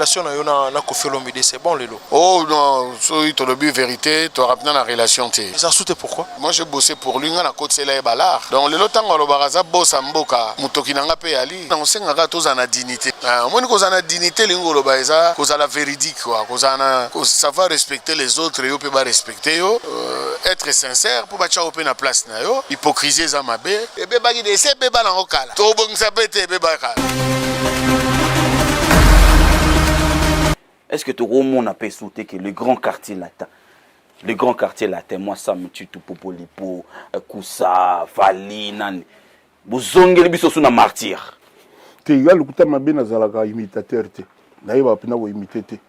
relation na Koffi Olomide, c'est bon Lelo? Oh non, tu as le but vérité, tu as rappelé la relation. Ça a pourquoi? Moi j'ai bossé pour lui, on a côté là et balar. Donc le temps où le baraza bosse à Mboka, mutoki nanga pe ali. On sait nga tous en a dignité. Moi nous en a dignité, lingo le baeza, cause à la véridique quoi, cause savoir respecter les autres, yo peut pas respecter yo, être sincère pour bacha open na place na yo, hypocrisie za mabe, et be bagi de se be ba na okala. To bon sa pete be ba kala. Est-ce que tu as pu sauter que le grand quartier latin, moi ça me tue tout pour Lipo, Koussa, Fali, Nani, Bouzongeli biso sous na martyr. Te yal kuta mabe na zalaka imitateur te. Naïba pina wo imiter te.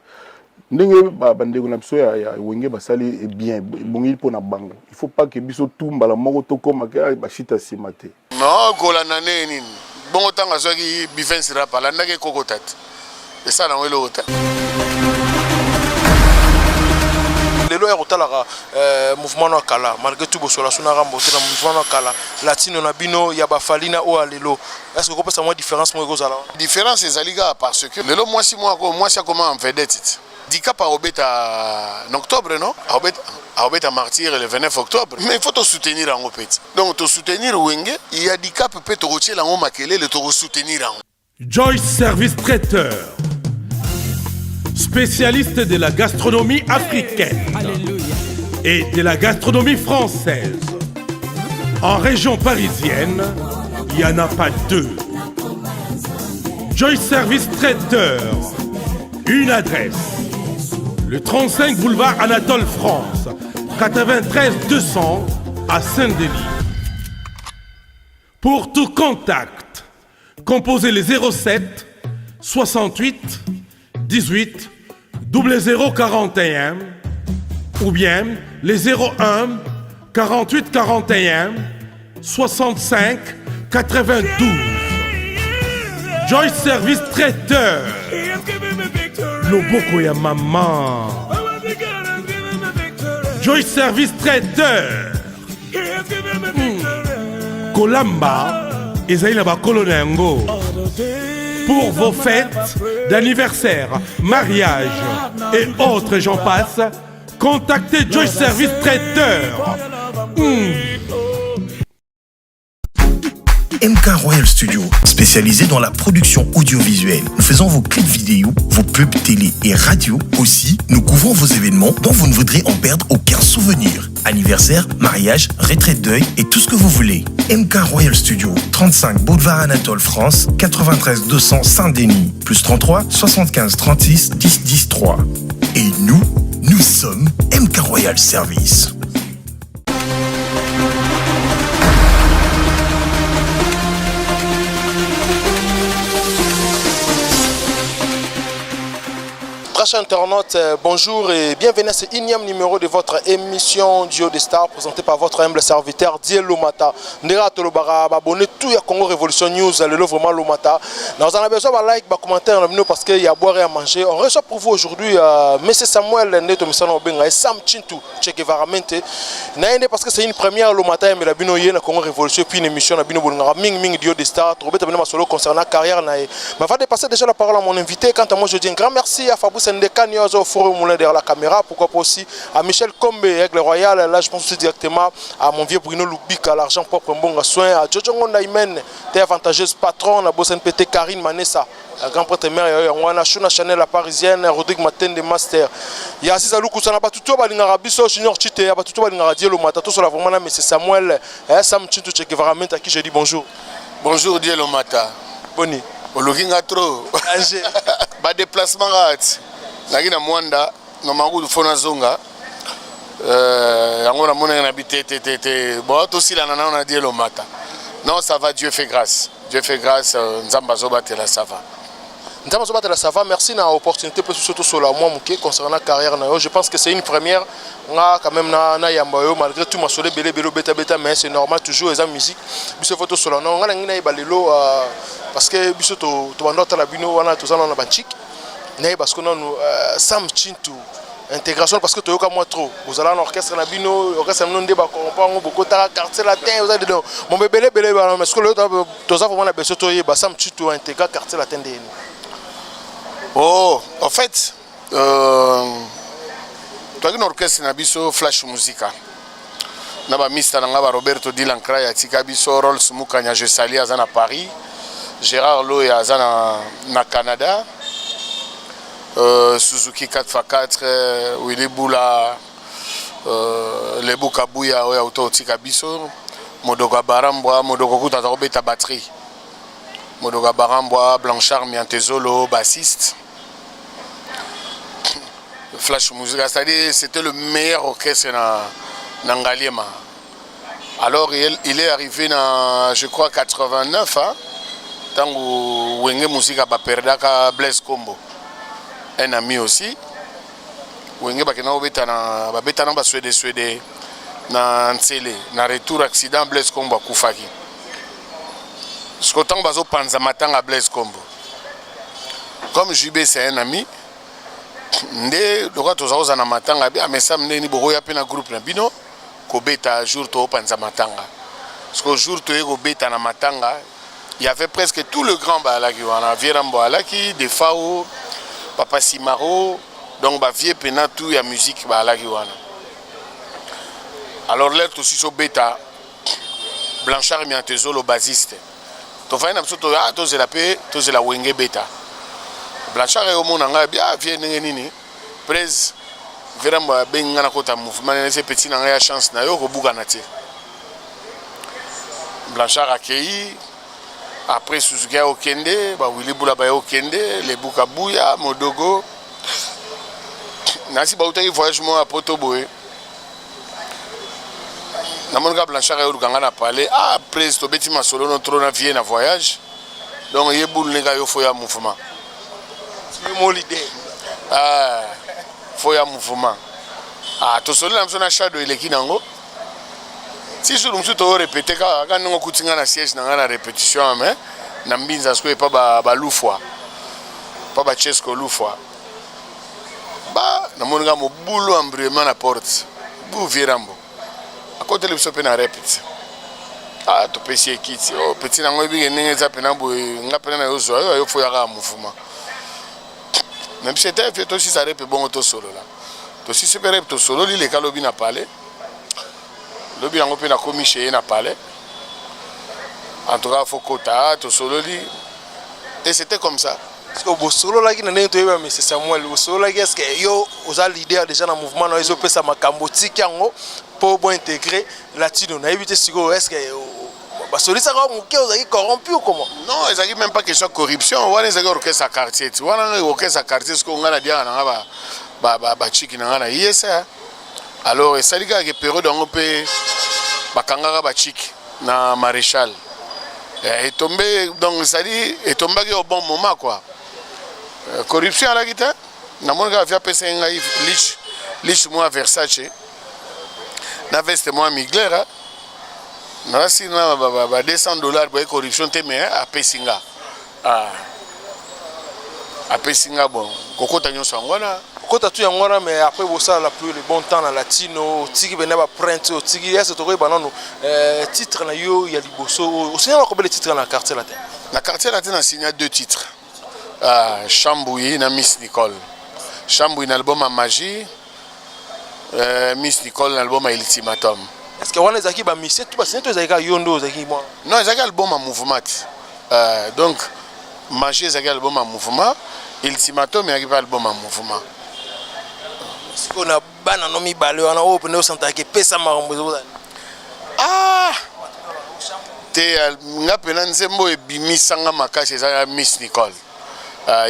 Ndenge ba bandeko na biso ya wenge basali bien bongi pour na bango. Il faut pas que biso tumba la moko to koma ke ba chita simate. Non, kola nané nini. Bongo tanga soki bifensi rapa la ndake kokotat. Et ça dans le hôtel. Lelo ya kotalaka mouvement na kala malgré tout bosola sona rambote na mouvement na kala latino na bino ya bafalina o lelo est-ce que kopesa moi différence moi kozala différence ezaliga parce que lelo moi si comment en vedette dika par obeta en octobre non obeta martyr le 29 octobre mais il faut te soutenir en opet donc te soutenir wenge il y a dika peut te retirer en makele le te soutenir en Joyce Service Traiteur, spécialiste de la gastronomie africaine et de la gastronomie française. En région parisienne, il n'y en a pas deux. Joyce Service Traiteur, une adresse. Le 35 boulevard Anatole France, 93 200 à Saint-Denis. Pour tout contact, composez les 07 68 18 0041 ou bien les 01 48 41 65 92. Joyce Service Traiteur. Loboko ya maman. Joyce Service Traiteur. Kolamba. Pour vos fêtes d'anniversaire, mariage et autres j'en passe, contactez Joyce Service Traiteur. MK Royal Studio, spécialisé dans la production audiovisuelle. Nous faisons vos clips vidéo, vos pubs télé et radio. Aussi, nous couvrons vos événements dont vous ne voudrez en perdre aucun souvenir. Anniversaire, mariage, retraite deuil et tout ce que vous voulez. MK Royal Studio, 35 Boulevard Anatole France, 93 200 Saint-Denis, plus 33 75 36 10 10 3. Et nous sommes MK Royal Service. Chers internautes, bonjour et bienvenue à ce énième numéro de votre émission Duo des Stars présentée par votre humble serviteur Diel Lomata. Ndera Tolobara, abonnez tout à Congo Révolution News, le vraiment Lomata. Nous en avons besoin de like, de commentaires parce qu'il y a à boire et à manger. On reçoit pour vous aujourd'hui M. Samuel Neto Misano Benga et Sam Chintu Che Guevara Mente. Parce que c'est une première Lomata mais la Bino Yen Congo Révolution puis une émission na Bino Bolingara Ming Duo des Stars. Trouvez ma solo concernant la carrière nae. Mais avant de passer déjà la parole à mon invité, quant à moi je dis un grand merci à Fabrice Ndekani au Forum Moulin derrière la caméra, pourquoi pas aussi à Michel Kombe, Aigle Royal, là je pense aussi directement à mon vieux Bruno Lubik, à l'argent propre, un bon soin, à Jojo Naimen, t'es avantageuse patron, à Bossen PT Karine Manessa, à grand prêtre maire, on a Shuna Chanel la parisienne, Rodrigue Maten de Master. Il y a Aziz Alou Koussana, pas tout au Balingarabiso, Junior Chité, pas tout au Balingaradier, le Mata, tout sur la vraiment là, mais c'est Samuel, Sam Chintu Che Guevara Mente à qui je dis bonjour. Bonjour Dieu le Mata. Boni. Ologinga trop. Ba déplacement rat. Nagina Mwanda, no mangu fona zonga. Yango na mona na bitete bon aussi la nana on a dit le matin. Non, ça va, Dieu fait grâce. Dieu fait grâce, Nzamba Zobatela ça va. Nzamba Zobatela ça va, merci na opportunité plus surtout sur la moi muké concernant la carrière na yo. Je pense que c'est une première nga quand même na yamba yo malgré tout ma solé belé beta mais c'est normal toujours les musique. Biso photo sur la non nga ngina ibalelo parce que biso to bandota la bino wana to zana na banchik. Parce que nous Sam Chintu intégration parce que tu as moi trop vous allez en orchestre na bino orchestre non débat comprend beaucoup ta quartier latin vous allez dedans mon bébé mais ce que le tu as vraiment la besoin de Sam Chintu intégrer quartier latin de Oh, en fait, toi qui orchestre nabiso Flash Musica. Naba Mista Nangaba Roberto Dylan Cray atika biso Rolls Mukanya je sali azana Paris. Gérard Loy azana na Canada. Suzuki 4x4 Willy Boula le Boukabuya oya auto tika biso. Modoka Barambwa Modoko kuta robeta batterie. Modoka Barambwa Blanchard Miantezolo bassiste. Flash Musica, c'est-à-dire c'était le meilleur orchestre dans Ngaliema. Alors il est arrivé dans, je crois, 89, hein, tant que Wenge Musica a perdu Blaise Combo. Un ami aussi. Wenge Bakena Betana Suédé na Ntsele, na retour accident Blaise Combo à Koufaki. Ce qu'autant Bazo Panzamatang à Blaise Combo. Comme JB c'est un ami, nde doka tozaoza na matanga bia mesa mneni boya pe na groupe na bino ko beta jour to panza matanga parce que jour to ko beta na matanga il y avait presque tout le grand balaki wana Vierambo alaki de Fao Papa Simaro donc ba vie pena tout ya musique balaki wana alors là to si so beta Blanchard Miantezolo bassiste to fa na to to zela pe to zela Wenge beta Blanchard et Omo Nanga bien vient nini presse vraiment ben ngana kota mouvement ces petits nanga chance na yo ko bugana te Blanchard accueilli après Suzuki Okende ba Willy Boula ba Okende les Bukabuya Modogo nasi ba utaki voyage mo à Potoboé na monga Blanchard et Urganga na parler après to beti masolo no trop na vie na voyage donc yebul nega yo foya mouvement faut y a mouvement. To solo na msona shadow eleki nango. Si je me suis répété quand nous continuons na siège na répétition mais na mbinza sko pas ba lufwa. Pas ba chesko lufwa. Ba na monga mo bulu ambrement na porte. Bu Vierambo. A côté le sope na répète. To pesi kiti. Oh petit nango bi nenge za pena bo ngapena na yo zo yo faut y a mouvement. Même si c'était fait aussi ça répète bon auto solo là. To si super répète solo li les kalobi na parler. Lobi yango pe na komi chez na parler. En tout cas faut kota to solo li et c'était comme ça. Parce que bo solo là qui n'a pas mais c'est Samuel bo solo là est-ce que yo aux leader déjà dans mouvement na ils ont fait ça makambo tikango pour bon intégrer latino na éviter sigo est-ce que Basoli ça va mouquer aux amis corrompus ou comment? Non, ils n'ont même pas question de corruption. On a des orchestres à quartier. On a des orchestres à quartier. Ce qu'on a dit, on a chiki na ISA. Alors, ça dit que période on peut bakangara bachiki na maréchal. Et tombé donc ça dit est tombé au bon moment quoi. Corruption à la guitare. Na mon gars vient passer un lich moi Versace. Na veste moi Mugler. Nasi na ba $200 pour corruption te mais à Pessinga. À Pessinga bon. Kokota nyonso ngona. Kokota tu ngona mais après vous ça la plus le bon temps na latino, tiki bena ba print, tiki est to ba non titre na yo ya liboso. Au Seigneur combien de titres na quartier latin? Na quartier latin a signé 2 titres. Chambouille na Miss Nicole. Chambouille na album à Magie. Miss Nicole na album à Ultimatum. Est-ce que on les acquis ba mission tout parce que les acquis yondo les acquis moi. Non, les acquis album en mouvement. Donc Magie les acquis album en mouvement, Ultimatum et acquis album en mouvement. Est-ce qu'on a bana no mi balé on a open au santa que pesa marombo. Te nga pena nzembo e bimi sanga makasi za Miss Nicole.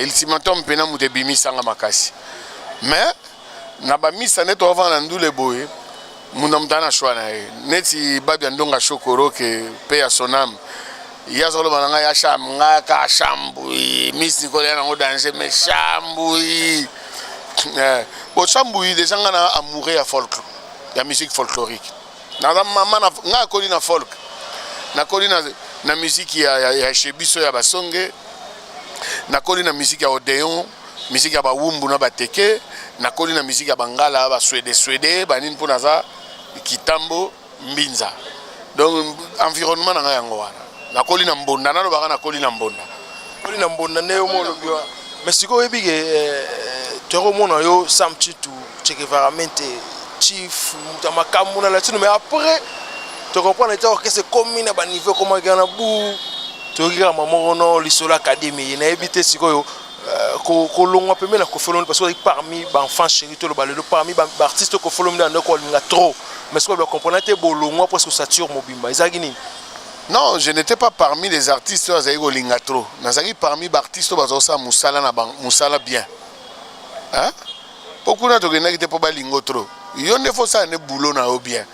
Ultimatum pena mu te bimi sanga makasi. Mais na ba Miss aneto avant na ndule boye. Munamtana shwana neti babi andonga shokoro ke pe son âme ya zolo mananga ya shamnga ka shambu Miss Nicole na ngo danger mais shambu bon shambu déjà ngana amoureux ya folk ya musique folklorique na mama nga koli na folk na koli na musique ya chebiso ya basonge na koli na musique ya odeon musique ya bawumbu na bateke na koli na musique ya bangala ba suédé banine pona za Kitambo Mbinza. Donc environnement na yango wana. Na koli na mbonda na lobaka na koli na mbonda. Koli na mbonda ne yo mo lobiwa. Mais si vous avez tu as yo Sam Chitu, Veramente, Chief, Mutamakam, mais après, tu comprends que c'est comme un niveau comme un bout. Tu regardes maman, l'Isola Academy, il a évité si vous kolongwa pembe na kofoloni parce que parmi enfants chéri to le balelo parmi artistes kofoloni na ndeko linga trop mais ce que vous comprenez te bolongwa parce que sature mobimba ezaki nini. Non, je n'étais pas parmi les artistes azali kolinga trop nazaki parmi ba artistes bazo sa musala na musala bien hein beaucoup na tokendaki te po balingo trop yo ne faut ça ne boulot na yo bien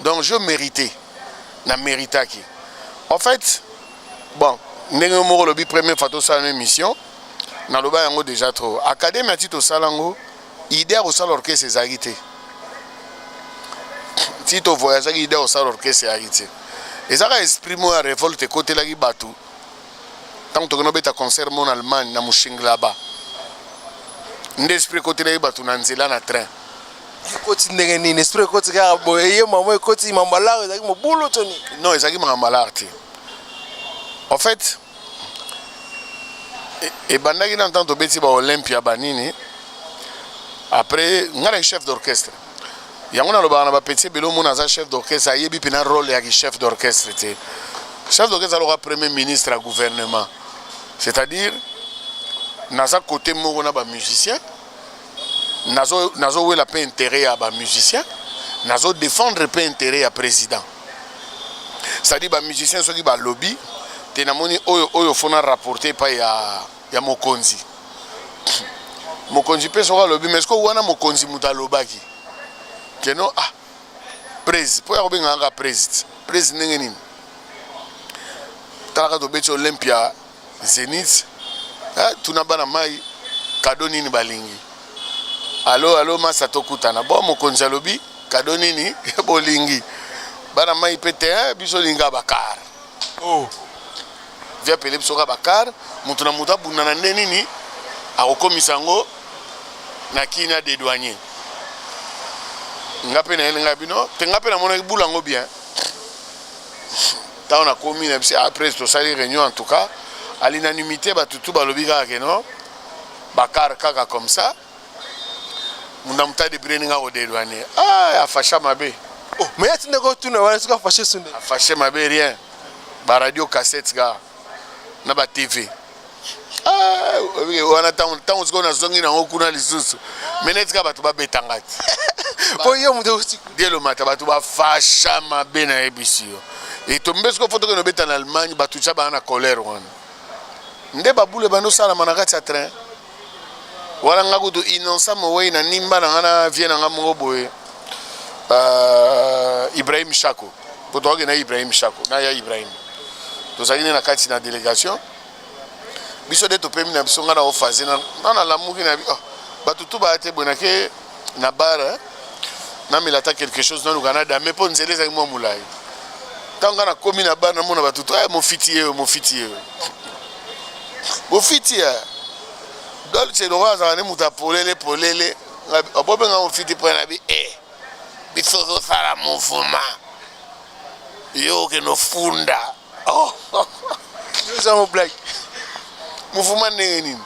donc je méritais na méritaki en fait bon ndenge moko lobi première fois to ça une émission na loba yango déjà trop académie a tito salango idée au sal orchestre ezagité tito voyage idée au sal orchestre ezagité ezaka esprit mo ya révolte côté la batu tant que no beta concert mon Allemagne na Mushingla-ba nde esprit côté la batu na nzela na train côté ndenge nini esprit côté ka boye maman côté mambala ezaki mo bolo toni non ezaki mambala te en fait et bandaki na tanto beti ba Olympia banini après ngana chef d'orchestre yango na loba na ba petit belo mona za chef d'orchestre ayebi pina rôle ya chef d'orchestre te chef d'orchestre alors premier ministre à gouvernement c'est-à-dire naza côté moko na ba musicien nazo wela pe intérêt à ba musicien nazo défendre pe intérêt à président c'est-à-dire ba musicien soki ba lobby te namoni oyo fona rapporter pa ya mokonzi mokonzi pe soka lobby mais ko wana mokonzi mutalobaki keno ah presse po ya kobenga nga presse ndenge nini talaka to beti Olympia Zenith tuna bana mai kado nini balingi allo masa tokutana bo mokonzi alobi kado nini bolingi bana mai pete biso linga bakar oh via pele soka bakar mutu na mutu abundana nde nini akokomisa yango na kina de douanier ngape na elenga bino te ngape na mona bula ngo bien ta on a commis na bisi après to sali réunion en tout cas à l'unanimité ba tutu ba lobi ka no bakar kaka comme ça munda muta de breninga o de douanier ah afasha mabe oh mais ya tinde ko tuna wana suka afashe sunde afashe mabe rien ba radio cassette ga na ba TV wana tango siko na zongi na ngokuna lisusu menetika batu ba betangati po yo muto dielo mata batu ba fasha mabe na ebisio et tombe siko foto que no beta na Allemagne batu cha ba na colère wana nde babule bano sala manakati ya train wala ngaku to innocent mo we na nimba na ngana viena ngamo boye Ibrahim Chako poto ke na Ibrahim Chako na ya Ibrahim to sakine na kati na délégation biso de to pemi na biso ngana ofaze na lamuki na batu tu ba te bonake na bara na milata quelque chose dans le Canada mais pour nzele za mo mulai tanga na komi na bara na mona batu to mo fitiye dolce no waza ne muta polele obobe nga mo fiti po na bi biso zo sala mufuma yo ke no funda oh nous avons blague mufuma neni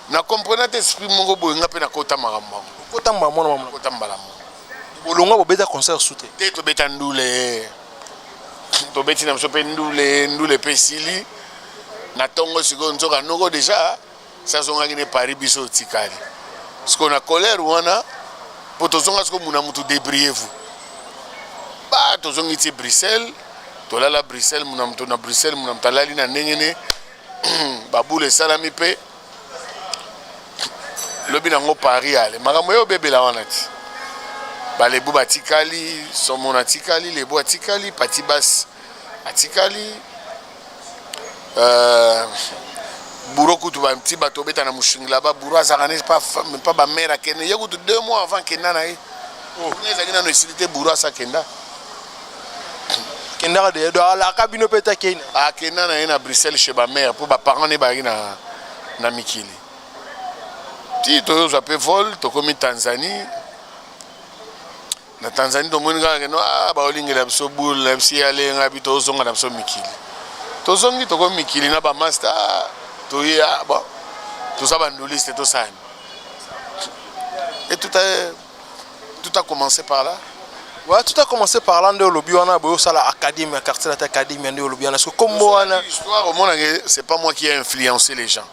na comprendre esprit mongo boy ngape na kota makambo kota mbamona kota mbalamu bolonga bobeta concert soute te to beta ndule to beti na mso pe ndule pe sili na tongo siko nzoka noko déjà ça zonga ne Paris biso tikali siko na colère wana poto zonga siko muna mutu débriez-vous ba to zongi ti Bruxelles to la Bruxelles muna mutu na Bruxelles muna mtalali na ndengene babule salami pe lobi nango Paris ale makambo yo bebela wana ti balebu batikali somona tikali lebu atikali patibas atikali bureau tu ba petit bateau beta na mushingla ba bureau azakane pas ba mère kene yeku 2 mois avant kenda na ye oh nezaki na no silité bureau sa kenda kenda de do ala kabino peta kena kenda na ye na Bruxelles chez ba mère pour ba parents ne ba na mikili ti to yo zape vol to komi Tanzanie na Tanzanie to moni ga no ba olingela biso bul na bisi ale ngabi to zonga na biso mikili to zongi to komi mikili na ba master to ya bon Tout ça, bandoliste et tout ça. Et tout a commencé par là. Ouais, tout a commencé par là, le lobby, on a beau ça l'académie, la quartier de l'académie, le lobby, parce que comme moi, l'histoire au monde, c'est pas moi qui ai influencé les gens.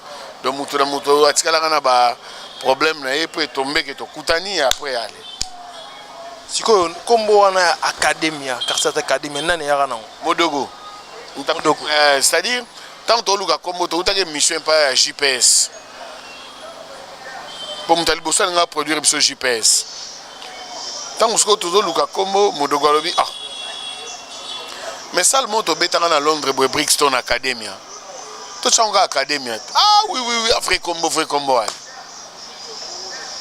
Donc, muto, atikala kana ba problème na et peut tomber que to kutani après aller. Si comme moi, on a académie, quartier de l'académie, nani yarana. Modogo. C'est-à-dire, tant que tu as comme tu as une mission par GPS. Pour me dire que produire un GPS. Tant que tu as un combo, Modogo a dit ah. Mais ça, le mot est à Londres, Brixton Academy. Tout ça, on a Academy. Ah oui, vrai combo.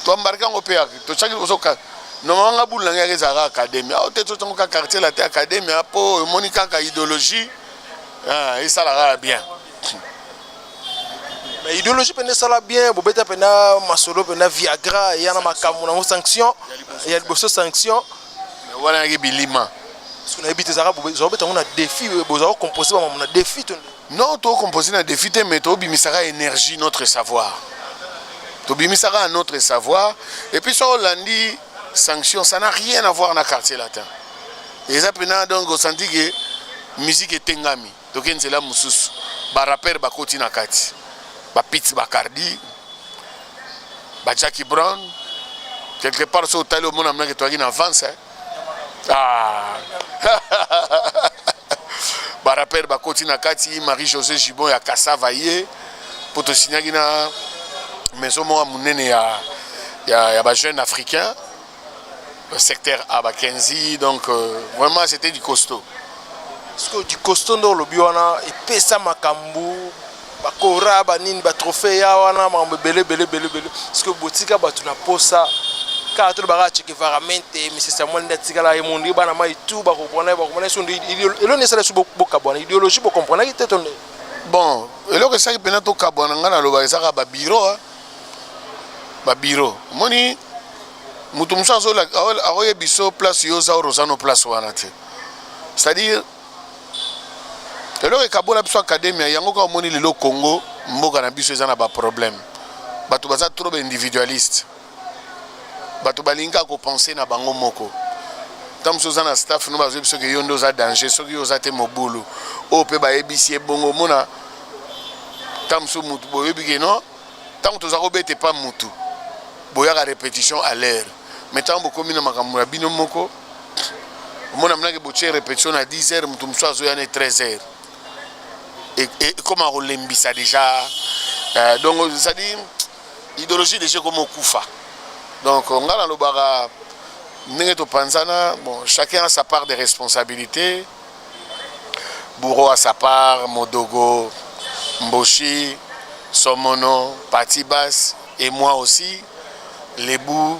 Tu embarques en OPA. Tu as un normalement, on a une académie. Tu as un quartier, la académie, pour Monica, idéologie. Et ça va bien. Mais l'idéologie ça va bien. Vous avez un masolo, un Viagra, il y a une sanction. Il y a des sanctions. On a un bilima. Parce qu'on a des arabes, vous avez un défi, vous avez composé un défi. Non, tu as composé un défi, mais tu as une énergie, notre savoir. Tu as notre savoir. Et puis, ça, on a dit sanction, ça n'a rien à voir dans le quartier latin. Et ça, donc, on senti que la musique est tengami. Donc, c'est là, Moussous. Ba rappeur, ba koti na kati. Ba Pitts Bacardi. Ba Jackie Brown. Quelque part, sur le tali, au monde, on a dit que tu as avance. Ah! Ba rappeur, ba koti na kati. Marie-José Gibon, ya Kassa Vaillé. Pour te signaler, mais au moins, il y a des jeunes africains. Le secteur Abakenzi. Donc, vraiment, c'était du costaud. Parce que du costaud dans le biona et pesa makambu bakora banini ba trophée ya wana mambe belé parce que botika ba tuna posa ka to ba check varamente mais c'est ça moi ndatika la emondi bana mai tout ba comprendre son elo ne sala su boka bona idéologie bo comprendre ki teton bon elo que ça ki pena to kabona ngana lo ba ezaka ba bureau moni mutu musazo la aroye biso place yo za rosano place wana te c'est-à-dire alors que Kabola biso académie yango ka moni lelo Congo mboka na biso ezana ba problème bato baza trop individualiste bato balinga ko penser na bango moko tam so zana staff no bazo biso ke yondo za danger so ki ozate mobulu o pe ba ebisi bongo mona tam so mutu boye bige non tant to za ko bete pas mutu boya ka répétition à l'heure mais tant boko mina makambo ya bino moko mona mnake boche répétition à 10h mutu mso azo ya 13h. Et comment on l'imbissa déjà. Donc, ça dit, idéologie déjà comme au Koufa. Donc, on a dans le bara, bon, chacun a sa part de responsabilité. Bourreau a sa part, Modogo, Mboshi, Somono, Patibas, et moi aussi, les bouts.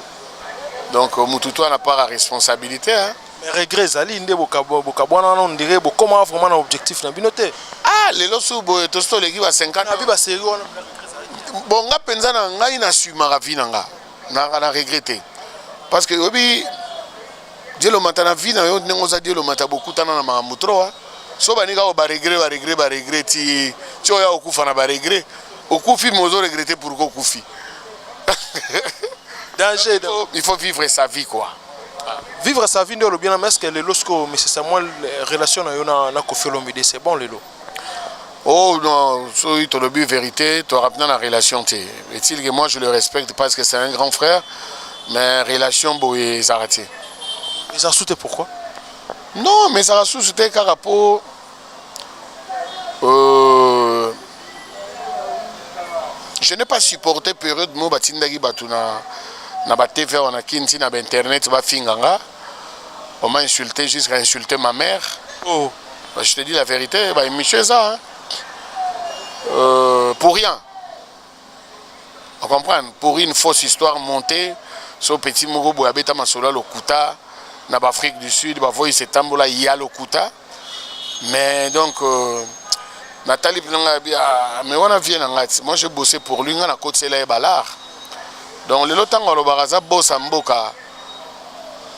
Donc, Moutoutou a part à responsabilité. Hein. Mais regret, Zali, on dirait comment vraiment un objectif na binoté. Ah, les lots boy, tosto l'équipe à 50 ans. Bon, nga penza na nga ina suma ravi nanga. Na regretter. Parce que obi Dieu le matin na vie na yo nengo za Dieu le matin beaucoup tana na mamutro. So ba ninga ba regret ti oya okufa na ba regret. Okufi mozo regretter pour ko kufi. Danger. Il faut vivre sa vie quoi. Vivre sa vie, le bien, mais est-ce que les lorsqu'on mais c'est moi relation na Kofiolomide, c'est bon les lots. Oh non, tu as le but vérité, tu as rappelé la relation. Est-il que moi je le respecte parce que c'est un grand frère, mais relation boye zarati. Mais ça soutient pourquoi? Non, mais ça soutient car rapport. Je n'ai pas supporté période mo batindagi batuna. Na ba TV on a kinti na internet ba finganga. On m'a insulté jusqu'à insulter ma mère. Oh, bah, je te dis la vérité, bah monsieur ça hein. Pour rien. On comprend, pour une fausse histoire montée sur petit Mogo Boabeta Masola Lokuta na ba Afrique du Sud, ba voy setambola ya Lokuta. Mais donc Nathalie Pinanga bia mais on a vient en ngati. Moi j'ai bossé pour lui na côte Sela Balar. Donc le temps on baraza bossa mboka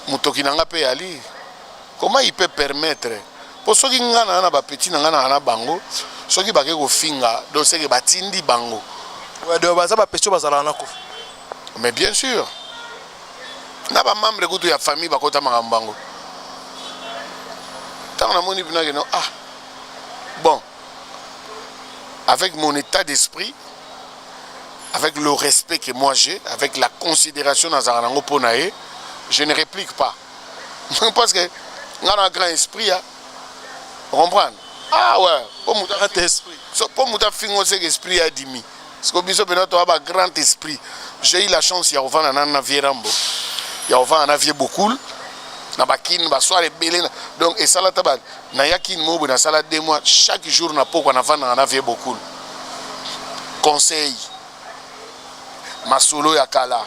mutoki nanga pe ali. Comment il peut permettre pour ceux qui ngana na ba petit ngana na bango, ceux qui ba ke ko finga, donc c'est que batindi bango. Ouais, de baza ba question bazala na ko. Mais bien sûr. Na ba membre de la famille ba kota makambango. Tant na moni bina que non ah. Bon. Avec mon état d'esprit, avec le respect que moi j'ai, avec la considération dans Zaranango Ponae, je ne réplique pas. Parce que on a un grand esprit, hein. Vous comprenez? Ah ouais, pour mon esprit. Pour mon esprit a dimi. Parce que biso bena to ba grand esprit. J'ai eu la chance ya ovana na Navierambo. Ya ovana na vie beaucoup. Na bakin ba soirée belé. Donc et ça la tabal. Na yakin mo na sala 2 mois chaque jour na poko na vana na vie beaucoup. Conseil. Masolo ya kala.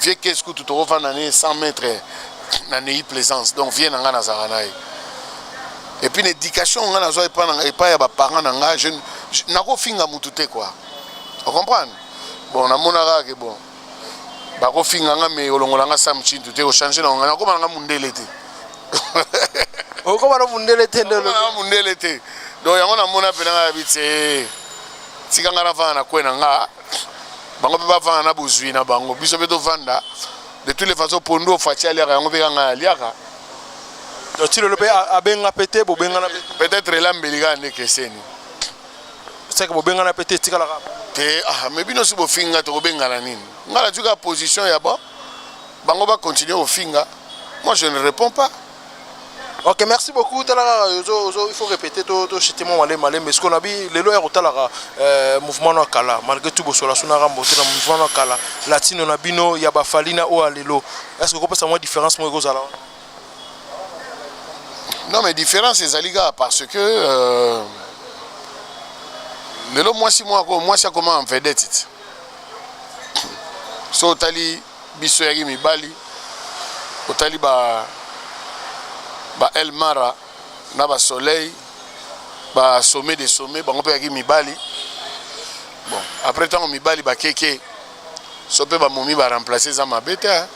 Vie qu'est-ce que tu te revends 100 mètres na nei plaisance. Donc viens na Zaranaï. Et puis l'éducation on a besoin et pas ya ba parents na je nako finga mutute quoi. Vous comprenez? Bon na monara que bon. Ba ko finga nga me olongolanga samchi tout te changer na nga ko manga mundele te. O ko bana mundele te ndelo. Mundele te. Donc yango na mona pe na bitse. Tika nga na vana kwena nga. Bango pe ba vana na bozwi na bango. Biso be to vanda. De toutes les façons pondo fatia ali yango be nga aliaka. Donc tu le abenga pété bo benga na peut-être la mbeliga ne keseni. C'est que bo benga na pété tika la ah mais bino si bo finga to benga na nini. Ngala tuka position ya bon. Bango va continuer au finga. Moi je ne réponds pas. Ok, merci beaucoup. Il faut répéter tout chez malé mais ce qu'on a dit les lois au mouvement no kala malgré tout bo sola sona rambo te mouvement no kala latino na bino ya ba falina o alelo. Est-ce que vous pensez moi différence moi gozala? Non mais différence c'est Zaliga parce que le mois si moi ça comment en vedette. So tali biso yaki mibali otali ba El Mara na ba Soleil ba sommet des sommets bango pe yaki mibali. Bon après tant mibali ba keke so pe ba momi ba remplacer za mabeta.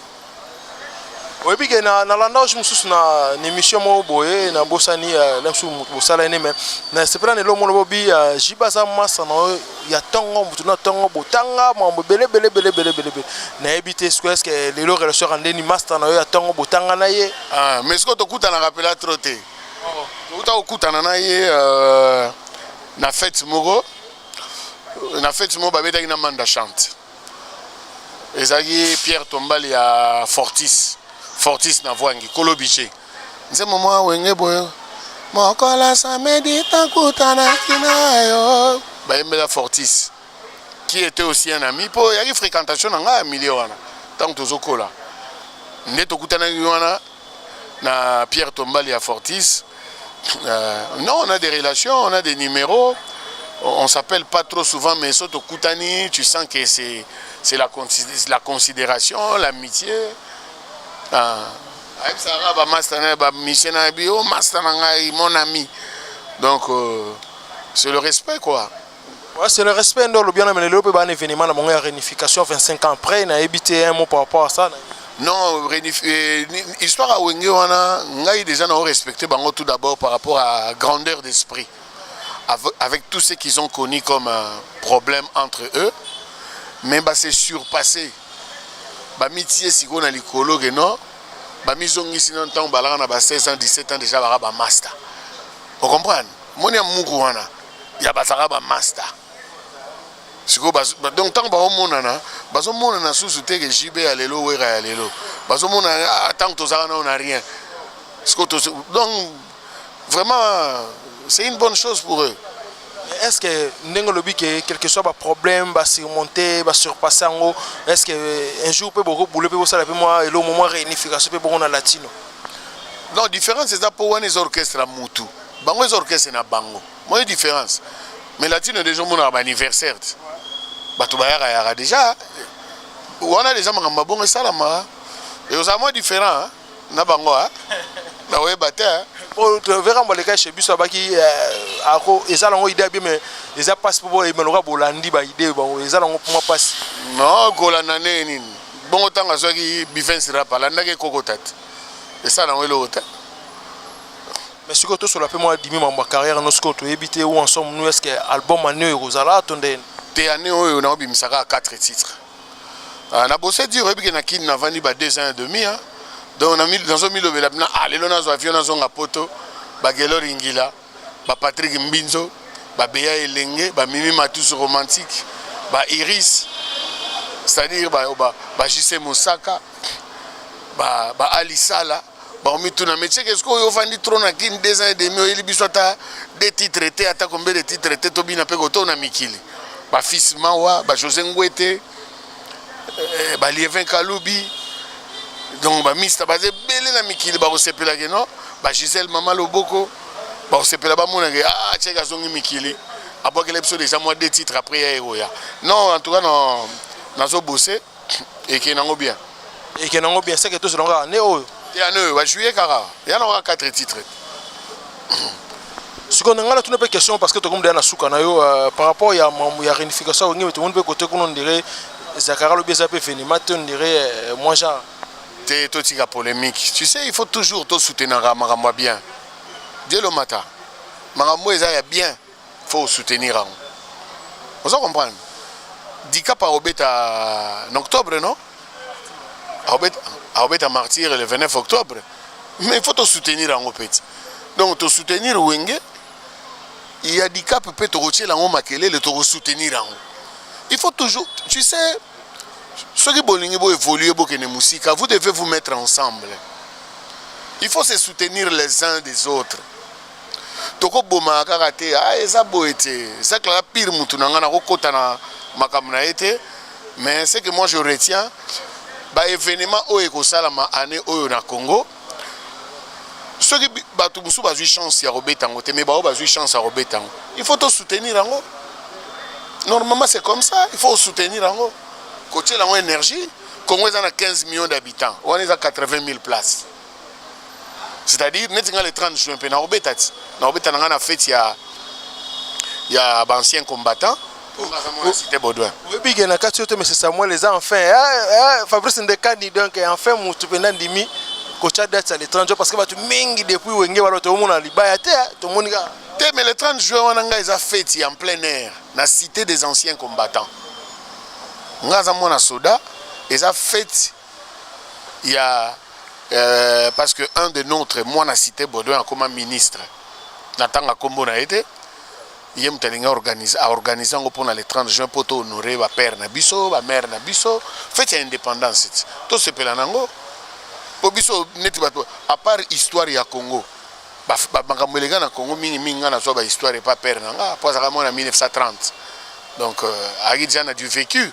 Oui, puis na landa je me suis na émission mo boye na bosani la sou bosala ne mais na c'est prendre le mo bobi jibaza masa na ya tongo mutuna tongo botanga mo bele na éviter ce que les relations rendeni master na ya tongo botanga na ye ah mais ce que to kuta na rappela troté uta okutana na ye na fête moko babeta na manda chante ezaki Pierre Tombali ya Fortis na voangi kolobiche nze mama wenge boyo mokola samedi takutana kinayo bayembela Fortis qui était aussi un ami po yaki fréquentation na nga milieu wana tant tozokola nde tokutana wana na Pierre Tombali à Fortis. Non, on a des relations, on a des numéros, on s'appelle pas trop souvent mais surtout kutani tu sens que c'est la considération, l'amitié. Mon ami. Donc c'est le respect quoi. Ouais, c'est le respect dans le bien mais le peut un événement dans la réunification 25 ans après n'a évité un mot par rapport à ça. Non, histoire à Wenge wana ngai déjà n'a respecté bango tout d'abord par rapport à grandeur d'esprit. Avec tout ce qu'ils ont connu comme problème entre eux, mais bah c'est surpassé. Bah mitié si on a l'écolo que non, bah misongi sinon tant balana na 16 ans 17 ans déjà ba master. Vous comprenez? Moni amuku wana ya basara ba master. Donc tant ba omonana, bazo monana sous te que JB alelo wera alelo. Bazo monana tant que tozana on a rien. Donc vraiment c'est une bonne chose pour eux. Est-ce que ndenge lobi que quelque soit un problème va surmonter, va surpasser en haut, est-ce que un jour peut beaucoup bouler peut ça moi et le moment réunification peut beaucoup na latino. Non, différence c'est ça pour les orchestres à mutu. Bango les orchestres na bango. Moi différence. Mais latino déjà mon anniversaire. Batu bayara yara déjà. On a déjà mangamba bon et salama. Et aux amours différents na bango hein. Na ouais baté hein. Pour verra moi les gars chez biso baki ako ezalongo idée bien mais eza passe pour les meloka bolandi ba idée bon ezalongo pour moi passe. Non, golana nini. Bon autant à ceux qui bifin sera pas là ndake kokotat. Et ça dans le hôtel. Mais ce que tu sur la fait moi dimi ma carrière nos scott éviter où ensemble nous est-ce que album année Rosala attendez. te année oyo na obimisaka 4 titres. Na bossé dire que na kin na vandi ba 2 ans et demi hein. Donc dans un milieu de la ah lelo na zo avion na zo ngapoto ba Gelo Ringila ba Patrick Mbinzo ba Beya Elenge ba Mimi Matus romantique ba Iris c'est-à-dire ba JC Mosaka ba Alisala ba omituna métier qu'est-ce que yo vandi trop na kin 2 ans et demi il bisota des titres traités ata combien de titres traités to bina pe ko na mikili ba Fils Mawa ba José Ngwete ba Lievin Kaloubi donc ba Mista ba belé na mikili ba osepela ke non ba Gisèle Mama Loboko ba osepela ba mona ke ah tcheka zongi mikili après que l'épisode déjà moi 2 titres après ya Eroya non en tout cas non nazo bosser et que nango bien c'est que tout ce longa né oyo ya ne wa juillet kara ya na 4 titres. Ce qu'on a là tout une question parce que tu comme na suka na yo par rapport ya réunification ngi tout monde peut côté qu'on dirait Zakara le bien peu fini maintenant on dirait moi genre t'es totika polémique tu sais il faut toujours te soutenir makambo bien Dieu le matin makambo eza bien faut soutenir on ça comprendre Dika par obeta en octobre non obeta martyr le 29 octobre mais il faut te soutenir en petit donc te soutenir Wenge il y a des cas peut te retirer en makele le te soutenir en il faut toujours tu sais ceux qui veulent évoluer vous devez vous mettre ensemble il faut se soutenir les uns des autres toko boma karate ah eza boete ça que la pire mutu nanga na kokota na makamna été mais c'est que moi je retiens ba événement o ekosalama année oyo na Congo ceux qui batu musu bazui chance ya robetango te mais ba bazui chance ya robetango il faut te soutenir ango normalement c'est comme ça il faut soutenir ango côté la énergie Congo a 15 millions d'habitants on est à 80 000 places c'est-à-dire net le 30 juin pe na robetati na fête ya anciens combattants pour cité Baudouin oui big na kati yote mais c'est Samuel les enfants Fabrice Ndekani donc enfin mutu pena ndimi coach date le 30 juin parce que batu mingi depuis wenge wala to mona libaya te to monika te mais le 30 juin on a ils a fête en plein air na cité des anciens combattants ngaza mona soda ils a fête il y a parce que un de notre moi na cité Baudouin comme ministre natanga kombo na été il mtalinga organiser ngo pour le 30 juin pour honorer ba père na biso ba mère na biso fête ya indépendance to sepela nango po biso neti bato à part histoire ya Congo ba makambo elenga na Congo mingi na so ba histoire et pas père nanga pour ça en 1930 donc Agidja a du vécu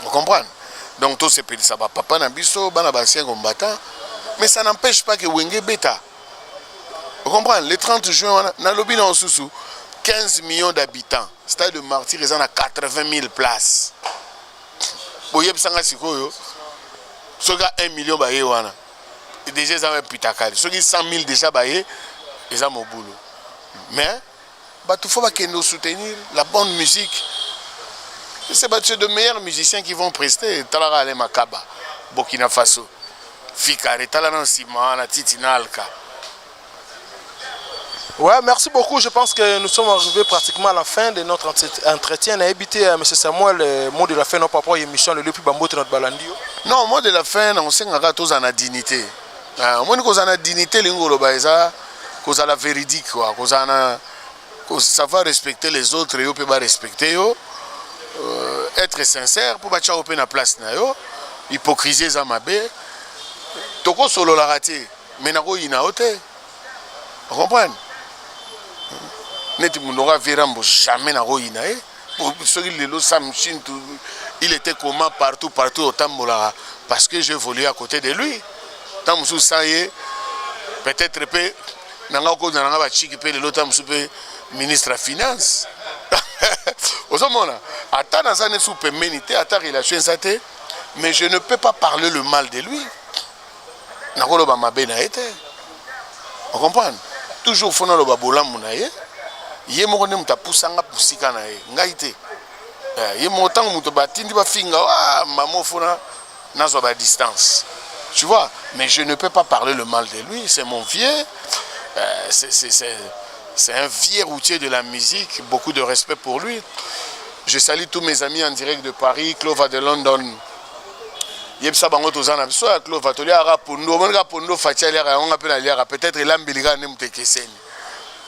vous comprenez donc tout sepela ça ba papa na biso bana ba ancien combattant mais ça n'empêche pas que Wenge beta vous comprenez le 30 juin na lobi na osusu 15 millions d'habitants. Stade de Martyr, ils en a 80 000 places. Boyeb Sanga Sikoyo, ceux qui ont 1 million, déjà ils ont un putakal. Ceux qui ont 100 000 déjà, ils ont mon boulot. Mais, il faut nous soutenir la bonne musique. C'est de meilleurs musiciens qui vont prester. Talara Ale Makaba, Burkina Faso, Fikare, Talaran Sima, Titina Alka. Ouais, merci beaucoup. Je pense que nous sommes arrivés pratiquement à la fin de notre entretien. On a évité M. Samuel le mot de la fin, non pas pour l'émission, le plus bambou de notre balandio. Non, mot de la fin, on sait que tous en a dignité. Moi, nous avons dignité, nous avons la véridique, nous savoir respecter les autres et nous respecter, être sincère pour battre la place. Hypocrisie, ça m'a bé. Toko solo la raté, mais nous avons vous comprenez? Neti Mounora Virambo jamais n'a roïnaé. Il était comment partout au Tambola parce que je volais à côté de lui. Tamsou Saye, peut-être Nangako Nanga Chiki le Tamsou ministre de Finances. Au moment à ta nazane sous péménité, à ta relation, mais je ne peux pas parler le mal de lui. Nakolo Bamabena été. Vous comprenez? Toujours fona lo babola munaye ye moko ne muta pusanga pusika na ye ngaite ye motango muto batindi ba finga ah mamo fona nazo ba distance tu vois mais je ne peux pas parler le mal de lui c'est mon vieux c'est un vieux routier de la musique beaucoup de respect pour lui Je salue tous mes amis en direct de Paris, Clova de London. Yebsa bango tozana biso ya Clova tolia ara pondo monga pondo fatia liara on appelle liara peut-être l'ambiliga ne mutekeseni.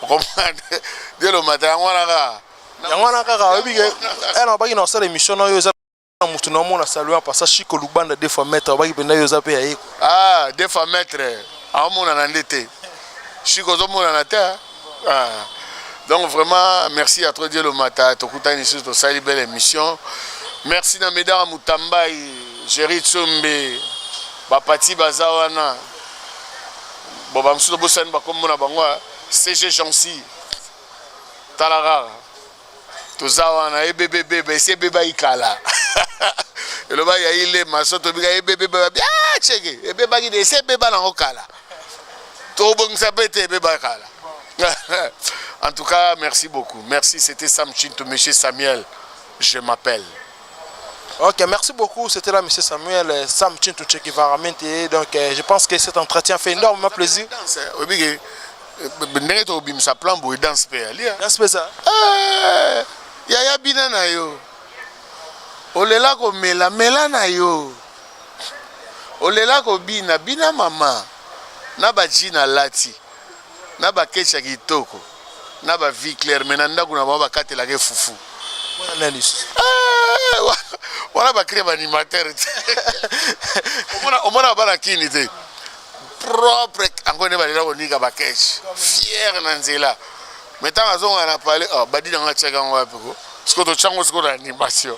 Comprendre de lo matin Yangwana kaka obi ke na baki na sala émission na yo za mutu na mona saluer parce Chico Lubanda des fois maître baki benda yo za pe ya. Ah, des fois maître a mona na ndete. Chico zo mona na terre. Ah. Donc vraiment, merci à toi Dieu le matin. Tokuta ici to sali belle émission. Merci na Medara Mutambai, Jerry Tsombe, Bapati Bazawana. Bon ba msuto bosan ba komona bangwa CG Jansi. Talara. Tozawana ebebebe c'est beba ikala. Et le ba ya ile masoto biga ebebebe bien cheke. Ebeba ki de c'est beba na okala. To bongsa pete beba ikala. En tout cas, merci beaucoup. Merci, c'était Sam Chinto, monsieur Samuel. Je m'appelle. Ok, merci beaucoup. C'était là, monsieur Samuel, Sam Chinto Chekivaramente. Donc, je pense que cet entretien fait énormément plaisir. Oui, ça plan pour danse danse ça. Yaya bina na yo. Olela ko mela na yo. Olela ko bina mama. Na ba jina lati. Na ba kecha kitoko. Na ba vie claire menanda kuna ba katela ke fufu. Bona analyse. Wala ba créer animateur. Omona ba la kini te. Propre encore ne ba lira konika ba kecha. Fier na nzela. Mettant azonga na parler badi na ngachaka ngwapi ko. Siko to chango siko na animation.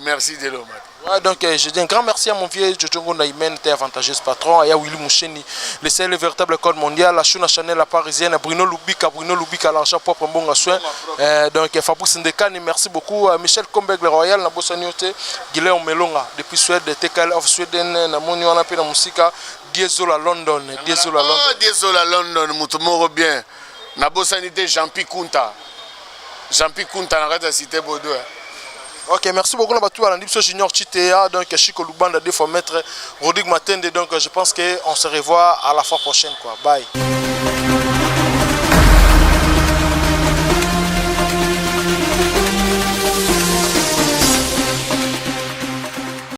Merci Delo. Ouais, donc je dis un grand merci à mon vieux Jojongo Naïmen, t'es avantageuse patron, à Willy Moucheni, le véritable code mondial, la Chouna Chanel, la parisienne, Bruno Lubika, l'argent propre, bon à soin. Donc Fabrice Ndekani, merci beaucoup. Michel Kombeg, le Royal, Nabossaniote, Guillaume Melonga, depuis Suède, TKL of Sweden, Namoni, on a pu la musique, Diesola London, Diesola London, Moutomoro bien, Nabossanité, Jean-Pi Kunta. Jean-Pierre Kunta na rata cité Bordeaux. Ok, merci beaucoup. On a dit Junior Chitea, donc Chico Lubanda, des fois maître Rodrigue Matende. Donc je pense qu'on se revoit à la fois prochaine. Quoi. Bye.